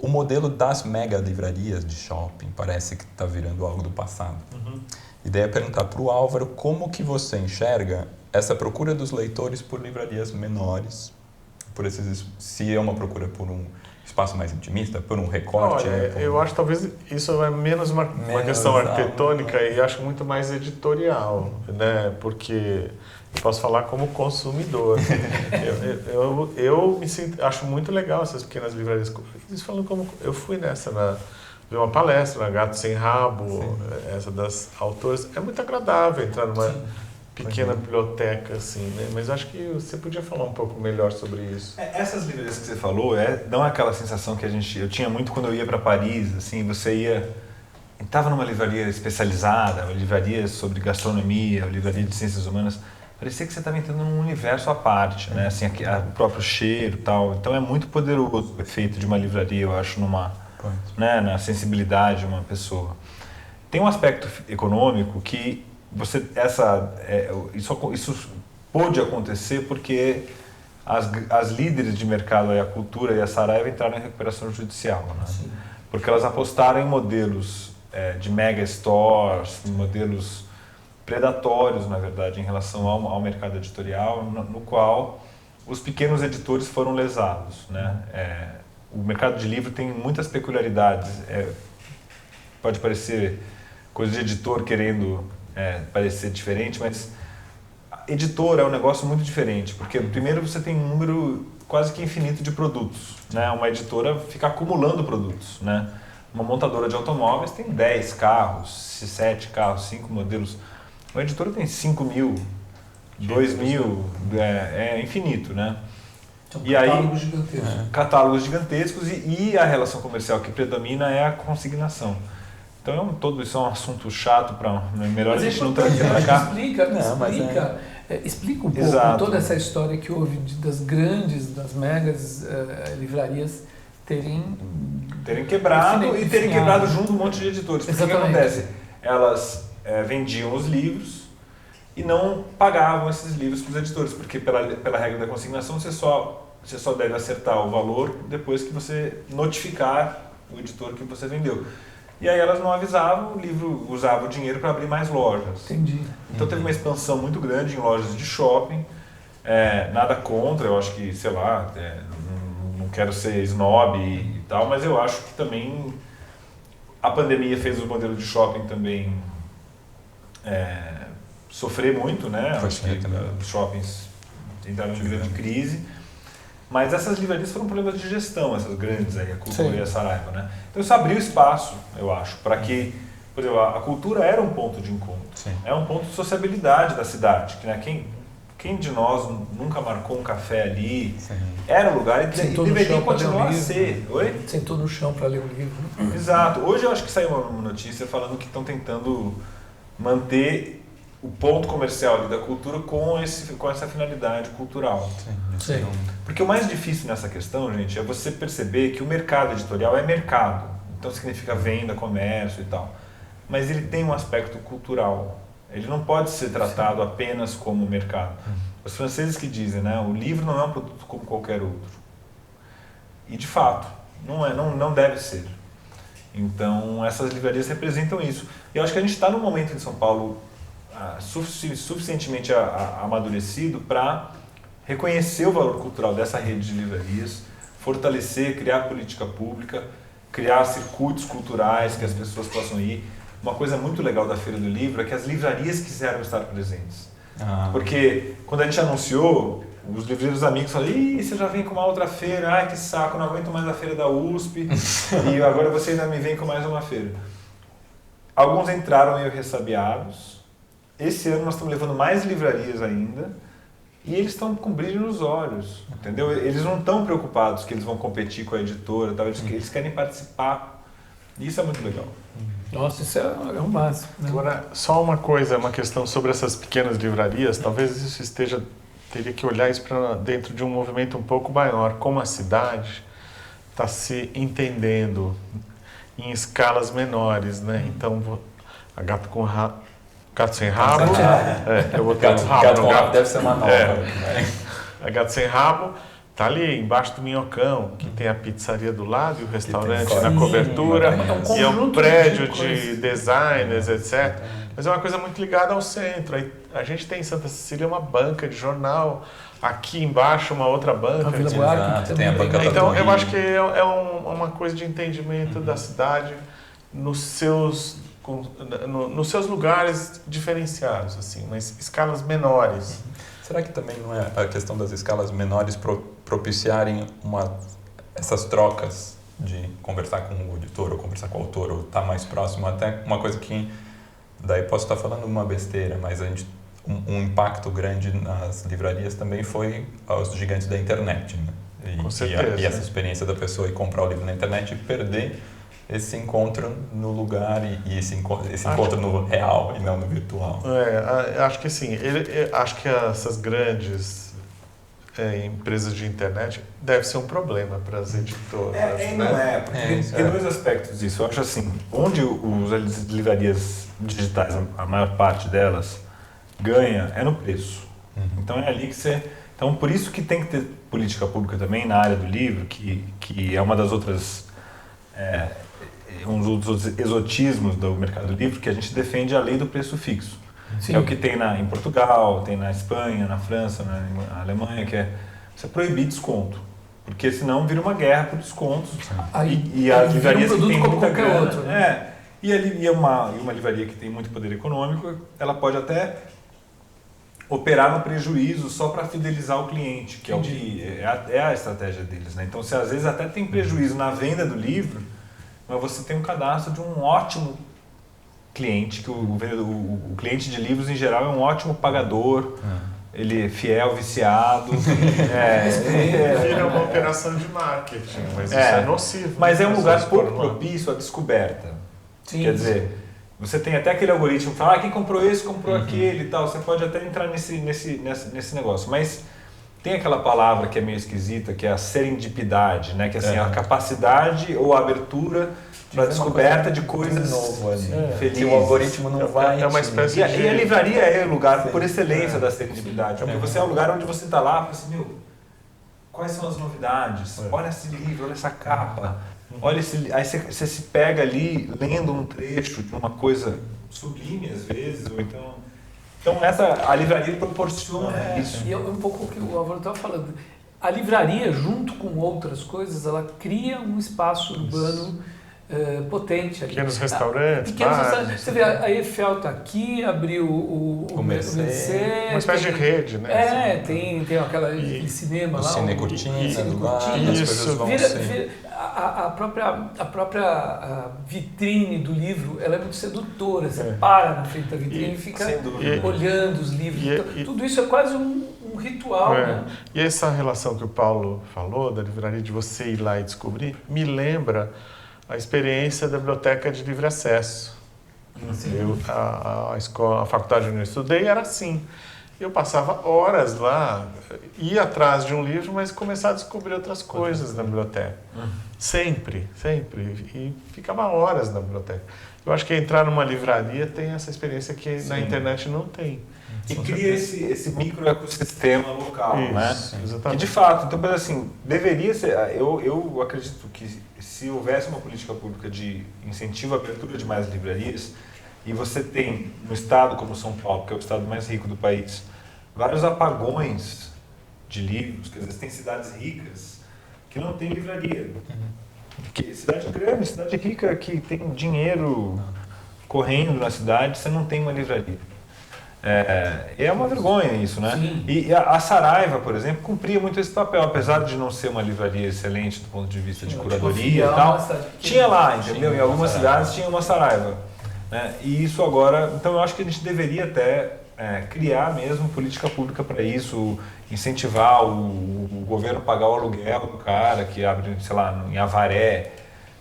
o modelo das mega livrarias de shopping parece que está virando algo do passado. E daí eu ia perguntar para o Álvaro como que você enxerga essa procura dos leitores por livrarias menores, se é uma procura por um espaço mais intimista, por um recorte. Olha, eu acho que talvez isso é menos uma questão arquitetônica e acho muito mais editorial, né? Porque eu posso falar como consumidor. eu me sinto, acho muito legal essas pequenas livrarias. Eles falam como eu fui vi uma palestra na Gato Sem Rabo, essa das autoras. É muito agradável entrar numa pequena biblioteca, assim, né? Mas acho que você podia falar um pouco melhor sobre isso. Essas livrarias que você falou dão aquela sensação que eu tinha muito quando eu ia para Paris, assim, você estava numa livraria especializada, uma livraria sobre gastronomia, uma livraria de ciências humanas, parecia que você estava entrando num universo à parte, né? Assim, o próprio cheiro e tal. Então é muito poderoso o efeito de uma livraria, eu acho, na sensibilidade de uma pessoa. Tem um aspecto econômico que isso pôde acontecer porque as líderes de mercado, a Cultura e a Saraiva, entraram em recuperação judicial, né? Porque elas apostaram em modelos de mega stores, modelos predatórios, na verdade, em relação ao mercado editorial, no qual os pequenos editores foram lesados, né? O mercado de livro tem muitas peculiaridades. Pode parecer coisa de editor querendo parecer diferente, mas editor é um negócio muito diferente, porque primeiro você tem um número quase que infinito de produtos, né? Uma editora fica acumulando produtos, né? Uma montadora de automóveis tem 10 carros, 7 carros, 5 modelos. Uma editora tem 5.000, 2.000, é infinito, né? São E aí, catálogos gigantescos. Catálogos gigantescos e a relação comercial que predomina é a consignação. Então, todo isso é um assunto chato, melhor a gente não trazer para cá. Explica um pouco Exato. toda essa história que houve das megas livrarias terem quebrado e terem quebrado junto um monte de editores. Porque o que acontece? Elas vendiam os livros e não pagavam esses livros para os editores, porque pela regra da consignação você só deve acertar o valor depois que você notificar o editor que você vendeu. E aí elas não avisavam, o livro usava o dinheiro para abrir mais lojas. Entendi. Então teve uma expansão muito grande em lojas de shopping, nada contra, eu acho que, sei lá, não quero ser snob e tal, mas eu acho que também a pandemia fez o modelo de shopping também sofrer muito, né? Acho que os shoppings entraram em grande crise. Mas essas livrarias foram problemas de gestão, essas grandes aí, a Cultura e a Saraiva, né? Então isso abriu espaço, eu acho, para que, por exemplo, a cultura era um ponto de encontro, é um ponto de sociabilidade da cidade, que, né, quem de nós nunca marcou um café ali, era um lugar e deveria continuar a ser. Oi? Sentou no chão para ler o livro. Exato. Hoje eu acho que saiu uma notícia falando que estão tentando manter o ponto comercial ali da cultura com essa finalidade cultural. Sim. Porque o mais difícil nessa questão, gente, é você perceber que o mercado editorial é mercado. Então significa venda, comércio e tal. Mas ele tem um aspecto cultural. Ele não pode ser tratado apenas como mercado. Os franceses que dizem, né, o livro não é um produto como qualquer outro. E de fato, não deve ser. Então essas livrarias representam isso. E eu acho que a gente está num momento em São Paulo suficientemente amadurecido para reconhecer o valor cultural dessa rede de livrarias, fortalecer, criar política pública, criar circuitos culturais que as pessoas possam ir. Uma coisa muito legal da Feira do Livro é que as livrarias quiseram estar presentes. Porque quando a gente anunciou, os livreiros amigos falaram: "Ih, você já vem com uma outra feira, ai que saco, não aguento mais a feira da USP, e agora você ainda me vem com mais uma feira." Alguns entraram meio ressabiados. Esse ano nós estamos levando mais livrarias ainda e eles estão com brilho nos olhos, entendeu? Eles não estão preocupados que eles vão competir com a editora, tal. Eles querem participar. E isso é muito legal. Nossa, isso é um máximo. Né? Agora, só uma coisa, uma questão sobre essas pequenas livrarias, talvez isso teria que olhar isso para dentro de um movimento um pouco maior, como a cidade está se entendendo em escalas menores, né? Então, a Gato Sem Rabo, eu vou ter um rabo no gato. Deve ser uma nova. A Gato Sem Rabo está ali embaixo do Minhocão, que tem a pizzaria do lado e o restaurante na cobertura, e é um prédio de designers, etc. Mas é uma coisa muito ligada ao centro. A gente tem em Santa Cecília uma banca de jornal, aqui embaixo uma outra banca. Tem a banca da Então eu acho que é uma coisa de entendimento da cidade nos seus lugares diferenciados, assim, mas escalas menores. Será que também não é a questão das escalas menores propiciarem essas trocas de conversar com o editor ou conversar com o autor ou estar mais próximo? Até uma coisa que, daí posso estar falando uma besteira, mas um impacto grande nas livrarias também foi os gigantes da internet, né? Com certeza. E essa experiência da pessoa ir comprar o livro na internet e perder esse encontro no lugar e esse encontro no real e não no virtual. Acho que sim. Acho que essas grandes empresas de internet deve ser um problema para as editoras. Não é, porque tem dois aspectos disso. Eu acho assim, onde as livrarias digitais, a maior parte delas, ganha é no preço. Então é ali que você... Então por isso que tem que ter política pública também na área do livro, que é uma das outras... um dos exotismos do mercado livre, que a gente defende a lei do preço fixo. Sim. É o que tem em Portugal, tem na Espanha, na França, na Alemanha, que é você proibir desconto. Porque senão vira uma guerra por descontos. E as livrarias que têm muita grana... outro, né? E uma livraria que tem muito poder econômico, ela pode até operar no prejuízo só para fidelizar o cliente, que é a estratégia deles, né? Então, se às vezes até tem prejuízo na venda do livro, mas você tem um cadastro de um ótimo cliente, que o cliente de livros em geral é um ótimo pagador, ele é fiel, viciado. Vira uma operação de marketing, mas isso é nocivo. Mas é um lugar pouco propício à descoberta. Sim. Quer dizer, você tem até aquele algoritmo que fala, quem comprou esse, comprou aquele e tal. Você pode até entrar nesse negócio. Mas tem aquela palavra que é meio esquisita, que é a serendipidade, né? Que é assim, a capacidade ou a abertura para a descoberta de coisas novas. felizes. Que o algoritmo não vai... É uma espécie de... E a livraria é o lugar por excelência da serendipidade. Porque você é o lugar onde você está lá e fala assim, quais são as novidades? Olha esse livro, olha essa capa. Olha aí você se pega ali lendo um trecho de uma coisa sublime às vezes, ou então a livraria proporciona isso. E é um pouco o que o Álvaro estava falando. A livraria, junto com outras coisas, ela cria um espaço urbano potente ali. Pequenos restaurantes, Você vê, a Eiffel está aqui, abriu o Mercê. Uma espécie de rede, né? Tem aquele cinema lá. O Cine Cortina, isso. A própria vitrine do livro, ela é muito sedutora. Você para na frente da vitrine e fica olhando os livros. Tudo isso é quase um ritual, né? E essa relação que o Paulo falou, da livraria, de você ir lá e descobrir, me lembra a experiência da biblioteca de livre acesso. A faculdade onde eu estudei era assim. Eu passava horas lá, ia atrás de um livro, mas começava a descobrir outras coisas na biblioteca. Sempre. E ficava horas na biblioteca. Eu acho que entrar numa livraria tem essa experiência que na internet não tem. E cria esse microecossistema local, né? Exatamente. Que de fato, então, assim, deveria ser. Eu acredito que se houvesse uma política pública de incentivo à abertura de mais livrarias, e você tem no estado como São Paulo, que é o estado mais rico do país, vários apagões de livros, quer dizer, tem cidades ricas que não tem livraria. Que cidade grande, cidade rica, que tem dinheiro correndo na cidade, você não tem uma livraria. É uma vergonha isso, né? E a Saraiva, por exemplo, cumpria muito esse papel, apesar de não ser uma livraria excelente do ponto de vista de curadoria e tal. Tinha lá, entendeu? Em algumas cidades tinha uma Saraiva. Né? E isso agora, então eu acho que a gente deveria até criar mesmo política pública para isso, incentivar o governo a pagar o aluguel do cara que abre, sei lá, em Avaré.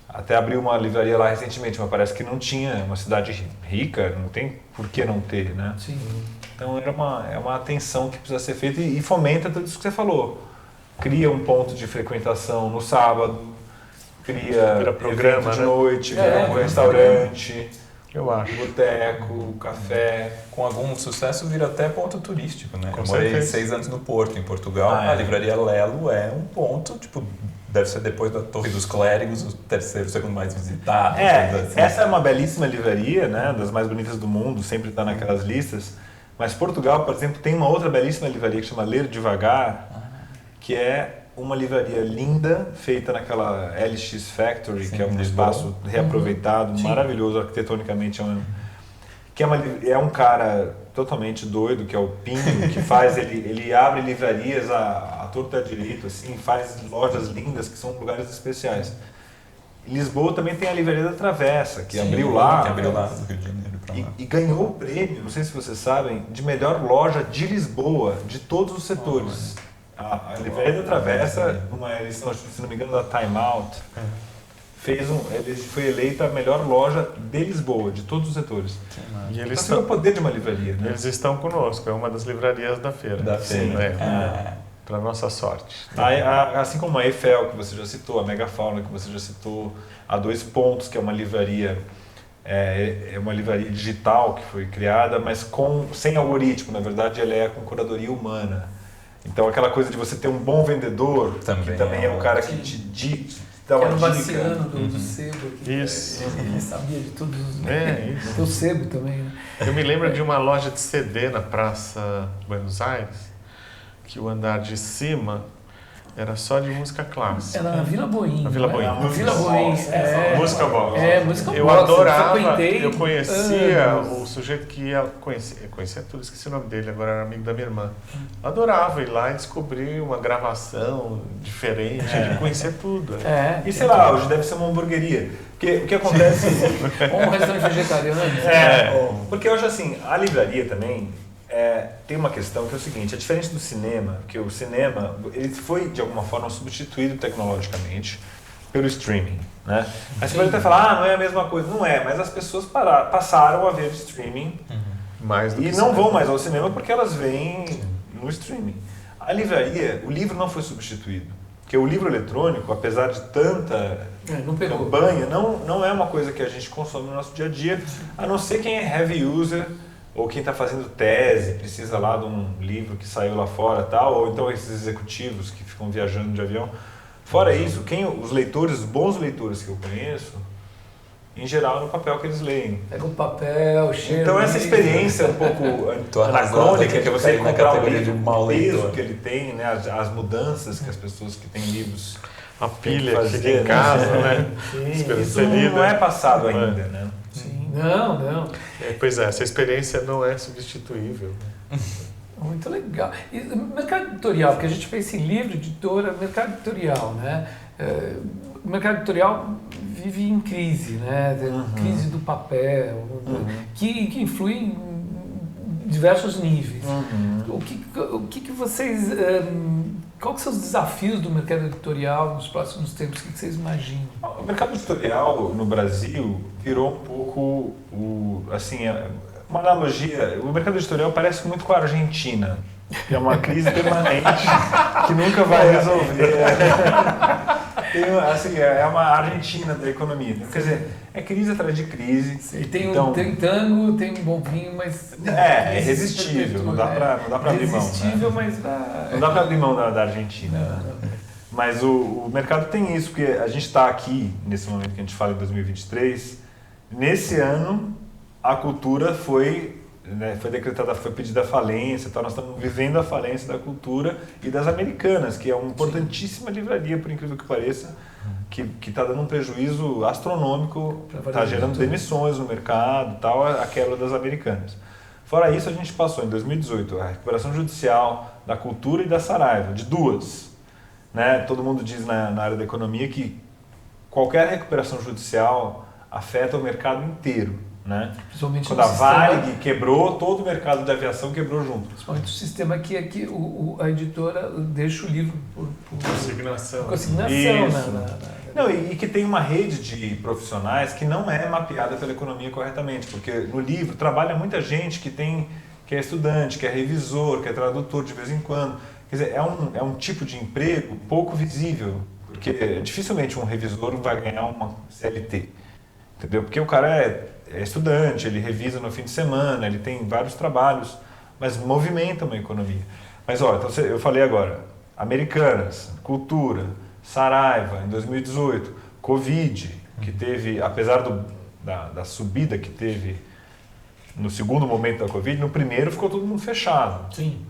Até abriu uma livraria lá recentemente, mas parece que não tinha, uma cidade rica, não tem por que não ter, né? Sim. Então é uma atenção que precisa ser feita e fomenta tudo isso que você falou. Cria um ponto de frequentação no sábado, cria programa de noite, vira um restaurante, eu acho. Boteco, café. Com algum sucesso vira até ponto turístico, né? Com eu morei certeza. 6 anos no Porto, em Portugal. A livraria Lelo é um ponto, deve ser depois da Torre dos Clérigos, o terceiro, segundo mais visitado. Assim. Essa é uma belíssima livraria, né? Das mais bonitas do mundo, sempre está naquelas listas. Mas Portugal, por exemplo, tem uma outra belíssima livraria que chama Ler Devagar, que é uma livraria linda, feita naquela LX Factory, que é um espaço reaproveitado, maravilhoso arquitetonicamente. É um cara totalmente doido, que é o Pinho, que faz, ele abre livrarias à torta direito, assim, faz lojas lindas, que são lugares especiais. Em Lisboa também tem a Livraria da Travessa, que abriu lá. Que abriu lá do Rio de Janeiro pra lá. E ganhou o prêmio, não sei se vocês sabem, de melhor loja de Lisboa, de todos os setores. A Livraria da Travessa, numa eleição, se não me engano, da Time Out, foi eleita a melhor loja de Lisboa, de todos os setores. E eles Então, o poder de uma livraria, né? Eles estão conosco, é uma das livrarias da feira. Para nossa sorte. Assim como a Eiffel, que você já citou, a Megafauna, que você já citou, a Dois Pontos, que é uma livraria, uma livraria digital que foi criada, mas sem algoritmo, na verdade ela é com curadoria humana. Então aquela coisa de você ter um bom vendedor, que também é um cara que dar Que uma era o dica. Vaciano do sebo. Isso. Ele sabia de todos os... Isso. Tem o sebo também, né? Eu me lembro de uma loja de CD na Praça Buenos Aires, que o andar de cima era só de música clássica. Era na Vila Boim. Na Vila Boim. Vila Boim, Música box. música Eu box. adorava, frequentei eu conhecia anos. o sujeito que ia, conhecia tudo, esqueci o nome dele, agora era amigo da minha irmã. Adorava ir lá e descobrir uma gravação diferente, ele conhecia tudo. E sei lá, hoje deve ser uma hamburgueria. Porque o que acontece... Ou um restaurante vegetariano. Porque hoje, assim, a livraria também tem uma questão que é o seguinte, é diferente do cinema, que o cinema ele foi, de alguma forma, substituído tecnologicamente pelo streaming, né? Aí você pode até falar, não é a mesma coisa. Não é, mas as pessoas passaram a ver streaming Mais do que e não cinema. vão mais ao cinema porque elas veem no streaming. A livraria, o livro não foi substituído. Porque o livro eletrônico, apesar de tanta Não pegou. campanha, não é uma coisa que a gente consome no nosso dia a dia, a não ser quem é heavy user ou quem está fazendo tese, precisa lá de um livro que saiu lá fora tal, ou então esses executivos que ficam viajando de avião. Fora isso, os leitores, os bons leitores que eu conheço, em geral, no papel que eles leem. Pega o papel, cheiro. Então essa experiência um pouco Tô arrasado anacrônica aqui de que eu você caí na comprar um categoria livro, de mau o peso leitor. que ele tem, né, as mudanças que as pessoas que têm livros A pilha tem que que fica em fazer, casa, né? né? Sim, Esperando isso ser lida. não é passado ainda, né? Sim. Não. Pois é, essa experiência não é substituível. Muito legal. E mercado editorial, porque a gente pensa em livro, editora, mercado editorial, né? O mercado editorial vive em crise, né? Crise do papel, que influi em diversos níveis. O que vocês... Quais são os desafios do mercado editorial nos próximos tempos? O que vocês imaginam? O mercado editorial no Brasil virou um pouco uma analogia. O mercado editorial parece muito com a Argentina, que é uma crise permanente que nunca vai resolver. É uma Argentina da economia. Quer dizer, é crise atrás de crise. E tem Então, tem tango, tem um bom vinho, mas... é irresistível, não dá pra abrir mão. Irresistível, Né? mas... Não dá para abrir mão da Argentina. Né? Mas o mercado tem isso, porque a gente está aqui, nesse momento que a gente fala em 2023, nesse ano a cultura foi decretada, foi pedida a falência, nós estamos vivendo a falência da cultura e das Americanas, que é uma importantíssima livraria, por incrível que pareça, que está dando um prejuízo astronômico, está gerando demissões no mercado, tal, a quebra das Americanas. Fora isso, a gente passou em 2018 a recuperação judicial da cultura e da Saraiva, de duas. Né? Todo mundo diz na área da economia que qualquer recuperação judicial afeta o mercado inteiro. Né? Principalmente quando a Varig quebrou, todo o mercado de aviação quebrou junto. Principalmente o sistema que a editora deixa o livro por Consignação. Consignação. Não, e que tem uma rede de profissionais que não é mapeada pela economia corretamente, porque no livro trabalha muita gente que é estudante, que é revisor, que é tradutor de vez em quando. Quer dizer, é um tipo de emprego pouco visível, porque dificilmente um revisor vai ganhar uma CLT, entendeu? Porque o cara é estudante, ele revisa no fim de semana, ele tem vários trabalhos, mas movimenta uma economia. Mas olha, então eu falei agora, Americanas, cultura, Saraiva em 2018, Covid, que teve, apesar da subida que teve no segundo momento da Covid, no primeiro ficou todo mundo fechado. Sim.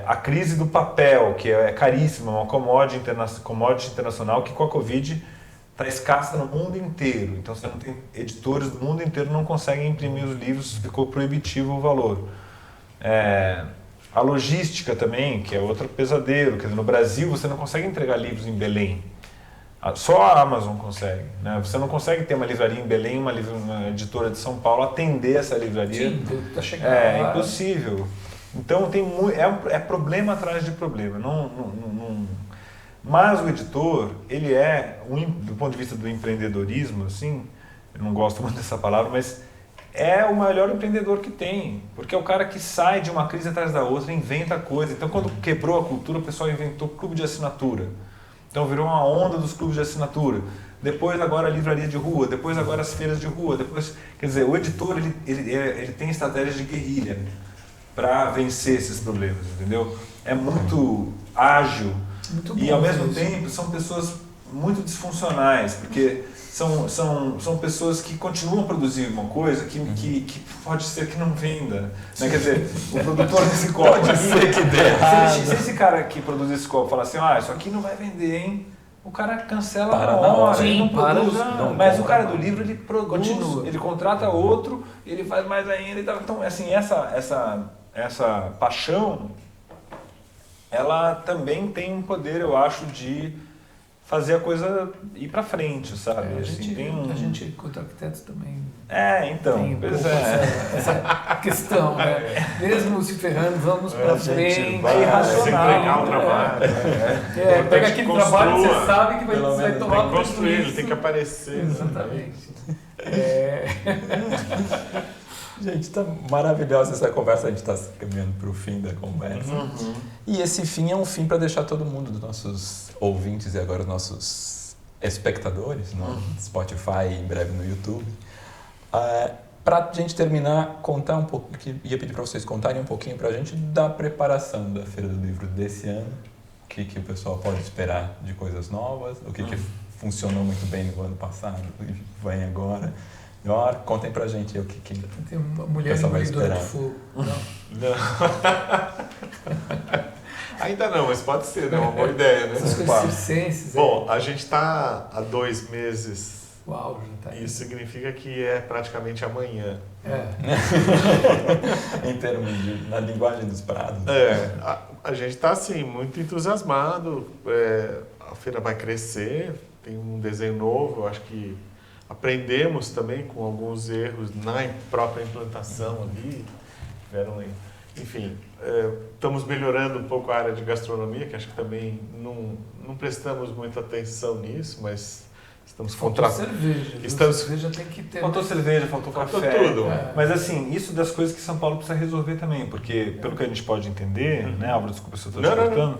A crise do papel, que é caríssima, uma commodity internacional que com a Covid está escassa no mundo inteiro. Então, você não tem editores do mundo inteiro não conseguem imprimir os livros, ficou proibitivo o valor. A logística também, que é outro pesadelo. Quer dizer, no Brasil, você não consegue entregar livros em Belém. Só a Amazon consegue. Né? Você não consegue ter uma livraria em Belém, uma editora de São Paulo, atender essa livraria. Sim, tá chegando É lá. impossível. Então, é problema atrás de problema. Mas o editor, ele do ponto de vista do empreendedorismo, assim, eu não gosto muito dessa palavra, mas é o melhor empreendedor que tem, porque é o cara que sai de uma crise atrás da outra, inventa coisa. Então, quando quebrou a cultura, o pessoal inventou clube de assinatura. Então, virou uma onda dos clubes de assinatura. Depois, agora, a livraria de rua. Depois, agora, as feiras de rua. Depois, quer dizer, o editor, ele tem estratégias de guerrilha para vencer esses problemas, entendeu? É muito ágil. Muito E bom ao mesmo isso. tempo são pessoas muito disfuncionais, porque são pessoas que continuam a produzir uma coisa que pode ser que não venda. Né? Quer dizer, o produtor desse copo pode ser que dê errado. Se esse cara que produz esse copo falar assim, isso aqui não vai vender, hein? O cara cancela Para na na hora, hora. ele não Sim, para produz. já. Mas o cara do livro, ele produz, Continua. ele contrata outro, ele faz mais ainda e tal. Então, assim, essa paixão, ela também tem um poder, eu acho, de fazer a coisa ir pra frente, sabe? A Assim, gente, contra arquitetos, também então, tem um pois pouco essa questão, né? Mesmo se ferrando, vamos pra frente. vai irracional. se entregar o trabalho. Pega aquele trabalho que você sabe que vai Tem tomar que construir, ele prejuízo. tem que aparecer. Exatamente. Gente, tá maravilhosa essa conversa, a gente está caminhando para o fim da conversa. E esse fim é um fim para deixar todo mundo, dos nossos ouvintes e agora os nossos espectadores, no Spotify e em breve no YouTube. Para a gente terminar, contar um pouco, ia pedir para vocês contarem um pouquinho para a gente da preparação da Feira do Livro desse ano, o que o pessoal pode esperar de coisas novas, o que funcionou muito bem no ano passado e vem agora. Contem pra gente o que Tem uma mulher pessoal vai engolidora de esperar. fogo. Ainda não, mas pode ser, né? Uma boa ideia, né? Essas coisas circenses. Bom, a gente está há 2 meses. Uau, já tá aí. Isso significa que é praticamente amanhã. em termos na linguagem dos prados. A gente está assim muito entusiasmado. A feira vai crescer, tem um desenho novo. Eu acho que aprendemos também com alguns erros na própria implantação ali. Enfim, estamos melhorando um pouco a área de gastronomia, que acho que também não prestamos muita atenção nisso, mas estamos contratando. Cerveja tem que ter. Faltou cerveja, faltou café. Tudo. Mas assim, isso das coisas que São Paulo precisa resolver também, porque pelo que a gente pode entender, né, Álvaro, desculpa se eu estou te cortando,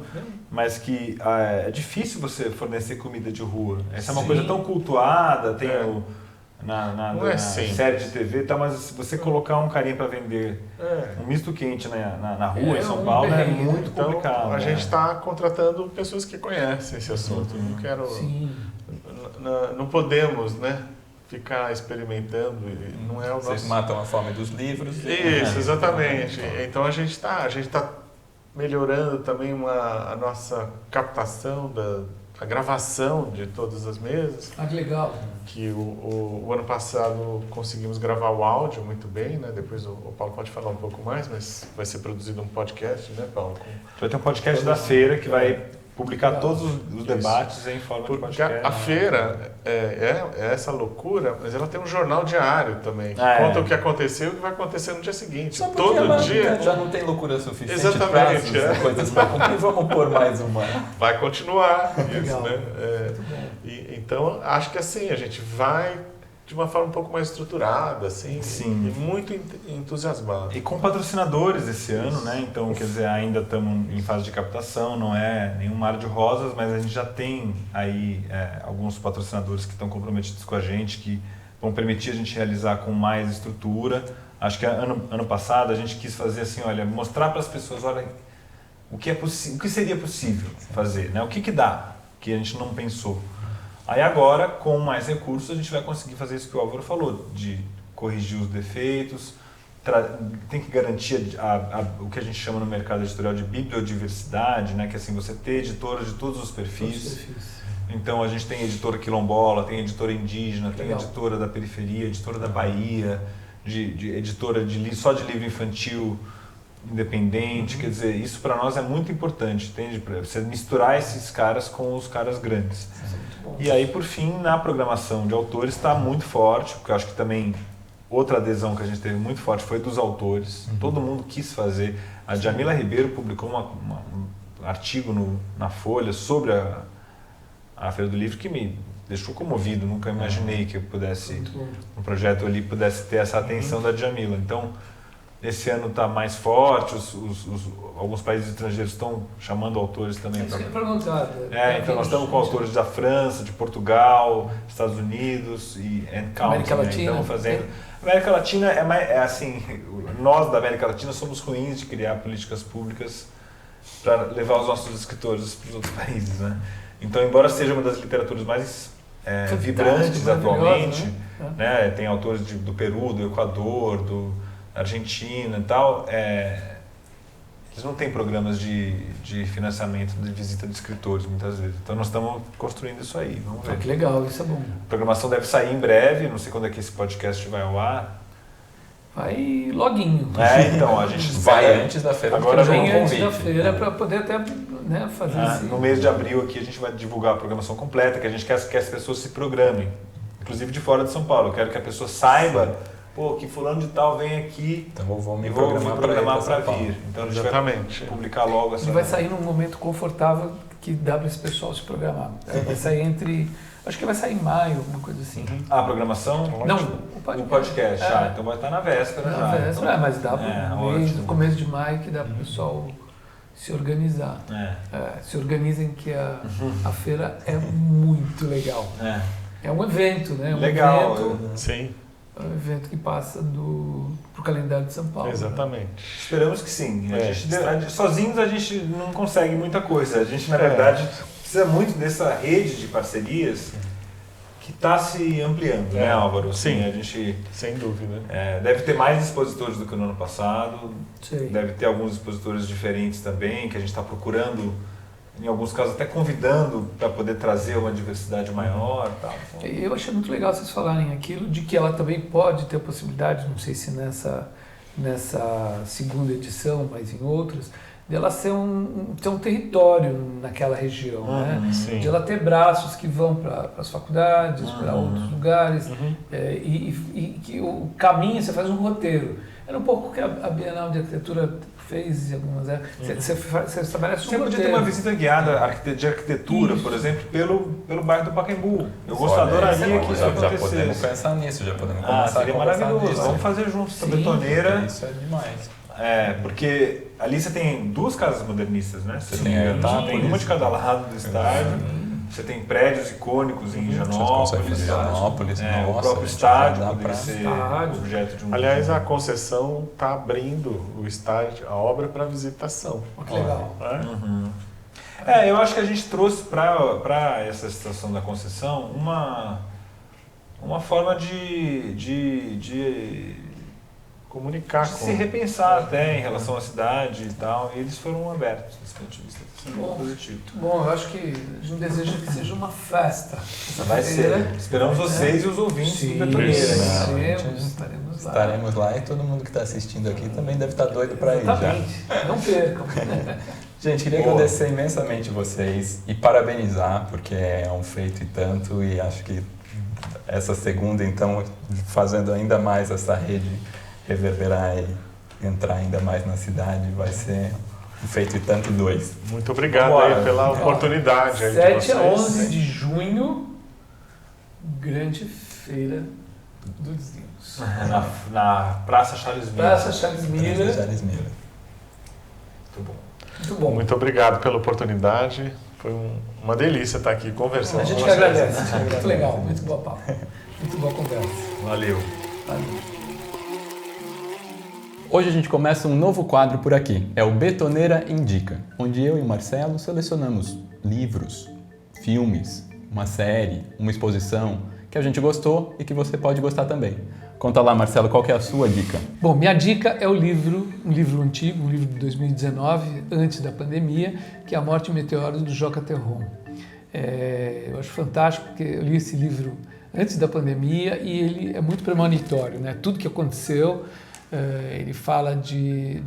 mas que é difícil você fornecer comida de rua. Essa é uma coisa tão cultuada, tem na série de TV, mas se você colocar um carinha para vender um misto quente na rua em São Paulo é muito complicado. Então, a gente está contratando pessoas que conhecem esse assunto. Não quero... Não podemos, né, ficar experimentando. Não é o Vocês nosso... matam a fome dos livros. Isso, exatamente. Então a gente está melhorando também a nossa captação a gravação de todas as mesas. Que legal. Que o ano passado conseguimos gravar o áudio muito bem, né? Depois o Paulo pode falar um pouco mais, mas vai ser produzido um podcast, né, Paulo? Vai ter um podcast da feira que vai publicar todos os debates em forma de podcast. A feira é essa loucura, mas ela tem um jornal diário também, que conta o que aconteceu e o que vai acontecer no dia seguinte. Só todo dia. Já não tem loucura suficiente. Exatamente, prazos, coisas para cumprir, vamos pôr mais uma. Vai continuar isso, Legal. né? Então, acho que assim, a gente vai de uma forma um pouco mais estruturada, assim, Sim. e muito entusiasmado. E com patrocinadores esse ano, né? Então, quer dizer, ainda estamos em fase de captação, não é nenhum mar de rosas, mas a gente já tem aí alguns patrocinadores que estão comprometidos com a gente, que vão permitir a gente realizar com mais estrutura. Acho que ano passado a gente quis fazer assim, olha, mostrar para as pessoas, olha, o que seria possível fazer, né? O que dá, que a gente não pensou. Aí agora, com mais recursos, a gente vai conseguir fazer isso que o Álvaro falou, de corrigir os defeitos, tem que garantir o que a gente chama no mercado editorial de bibliodiversidade, né? Que assim, você ter editoras de todos os perfis. Então a gente tem editora quilombola, tem editora indígena, tem editora da periferia, editora da Bahia, editora só de livro infantil independente, quer dizer, isso para nós é muito importante, entende? Para você misturar esses caras com os caras grandes. E aí, por fim, na programação de autores está muito forte, porque eu acho que também outra adesão que a gente teve muito forte foi dos autores. Todo mundo quis fazer. A Djamila Ribeiro publicou um artigo na Folha sobre a Feira do Livro que me deixou comovido. Nunca imaginei que eu pudesse, um projeto ali pudesse ter essa atenção da Djamila. Então, esse ano está mais forte, alguns países estrangeiros estão chamando autores também. Então nós estamos com autores da França, de Portugal, Estados Unidos e América Latina. Então, fazendo. América Latina é assim, nós da América Latina somos ruins de criar políticas públicas para levar os nossos escritores para os outros países, né? Então, embora seja uma das literaturas mais vibrantes atualmente, né? Tem autores do Peru, do Equador, do Argentina e tal, eles não têm programas de financiamento de visita de escritores, muitas vezes. Então, nós estamos construindo isso aí, vamos ver. Que legal, isso é bom. A programação deve sair em breve, não sei quando é que esse podcast vai ao ar. Vai loguinho. Então, a gente vai antes da feira. Agora vem antes da feira para poder até fazer isso. No mês de abril aqui a gente vai divulgar a programação completa, que a gente quer que as pessoas se programem, inclusive de fora de São Paulo. Eu quero que a pessoa saiba, que fulano de tal vem aqui, então vou me programar para vir. Então a gente vai publicar logo essa... E vai sair num momento confortável que dá para esse pessoal se programar. Vai sair acho que vai sair em maio, alguma coisa assim. A programação? Não, o podcast. Então vai estar na véspera já. Na véspera, então, mas dá no começo de maio que dá para o pessoal se organizar. Se organizem que a feira é muito legal. É um evento, né? Legal. Sim. É um evento que passa pro calendário de São Paulo. Exatamente. Né? Esperamos que sim. Sozinhos a gente não consegue muita coisa. A gente, na verdade, precisa muito dessa rede de parcerias que está se ampliando, né, Álvaro? Sim, a gente, sem dúvida. Deve ter mais expositores do que no ano passado. Sim. Deve ter alguns expositores diferentes também, que a gente está procurando, em alguns casos até convidando para poder trazer uma diversidade maior. Tal. Eu achei muito legal vocês falarem aquilo, de que ela também pode ter a possibilidade, não sei se nessa segunda edição, mas em outras, dela ser ter um território naquela região, né? Sim. De ela ter braços que vão para as faculdades, para outros lugares, e que o caminho, você faz um roteiro. Era um pouco o que a Bienal de Arquitetura fez em algumas épocas. Você estabelece um roteiro. Você podia ter uma visita guiada de arquitetura, por exemplo, pelo bairro do Pacaembu. Eu adoraria que isso acontecesse. Já podemos pensar nisso, já podemos começar seria a maravilhoso. Nisso. Vamos fazer juntos essa betoneira. Isso é demais. Porque ali você tem duas casas modernistas, né? Você tem uma de cada lado do estádio. Você tem prédios icônicos em Higienópolis. O próprio estádio poderia ser objeto de um... Aliás, a concessão está abrindo o estádio, a obra para visitação. Que legal. Eu acho que a gente trouxe para essa situação da concessão uma forma de comunicar de se repensar até em relação à cidade e tal, e eles foram abertos desse ponto de vista. Isso é muito positivo. Muito bom, eu acho que a gente deseja que seja uma festa. Vai ser. Esperamos vocês e os ouvintes do Betoneira. Estaremos lá e todo mundo que está assistindo aqui também deve estar doido para ir já. Não percam. Gente, queria agradecer imensamente vocês e parabenizar, porque é um feito e tanto, e acho que essa segunda, então, fazendo ainda mais essa rede reverberar e entrar ainda mais na cidade, vai ser um feito e tanto 2. Muito obrigado aí pela oportunidade. 7 a 11 de junho, grande feira dos livros. Na Praça Charles Miller. Praça Charles Miller. Muito bom. Muito bom. Muito obrigado pela oportunidade. Foi uma delícia estar aqui conversando. A gente que agradece. Muito legal, muito boa papo. Muito boa conversa. Valeu. Hoje a gente começa um novo quadro por aqui, é o Betoneira Indica, onde eu e o Marcelo selecionamos livros, filmes, uma série, uma exposição que a gente gostou e que você pode gostar também. Conta lá, Marcelo, qual que é a sua dica? Bom, minha dica é um livro antigo, um livro de 2019, antes da pandemia, que é A Morte e Meteoros, do Joca Terron. Eu acho fantástico, porque eu li esse livro antes da pandemia e ele é muito premonitório, né? Tudo que aconteceu. Ele fala de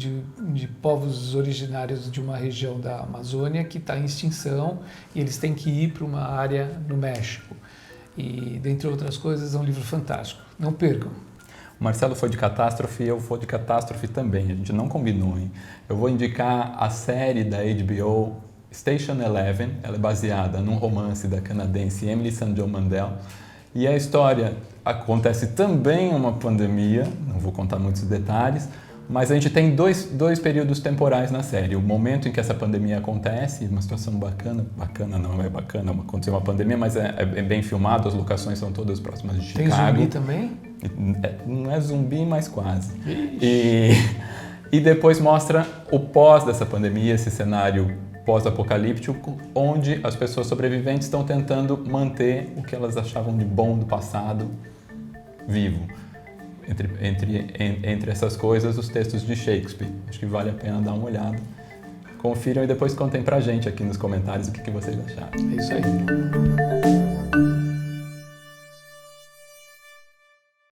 povos originários de uma região da Amazônia que está em extinção e eles têm que ir para uma área no México. E, dentre outras coisas, é um livro fantástico. Não percam. O Marcelo foi de catástrofe e eu vou de catástrofe também. A gente não combinou, hein? Eu vou indicar a série da HBO Station Eleven. Ela é baseada num romance da canadense Emily St. John Mandel. E a história acontece também uma pandemia, não vou contar muitos detalhes, mas a gente tem dois períodos temporais na série. O momento em que essa pandemia acontece, uma situação bacana não é bacana, aconteceu uma pandemia, mas é bem filmado, as locações são todas próximas de Chicago. Tem zumbi também? Não é zumbi, mas quase. E depois mostra o pós dessa pandemia, esse cenário pós-apocalíptico, onde as pessoas sobreviventes estão tentando manter o que elas achavam de bom do passado vivo. Entre essas coisas, os textos de Shakespeare. Acho que vale a pena dar uma olhada. Confiram e depois contem pra gente aqui nos comentários o que vocês acharam. É isso aí.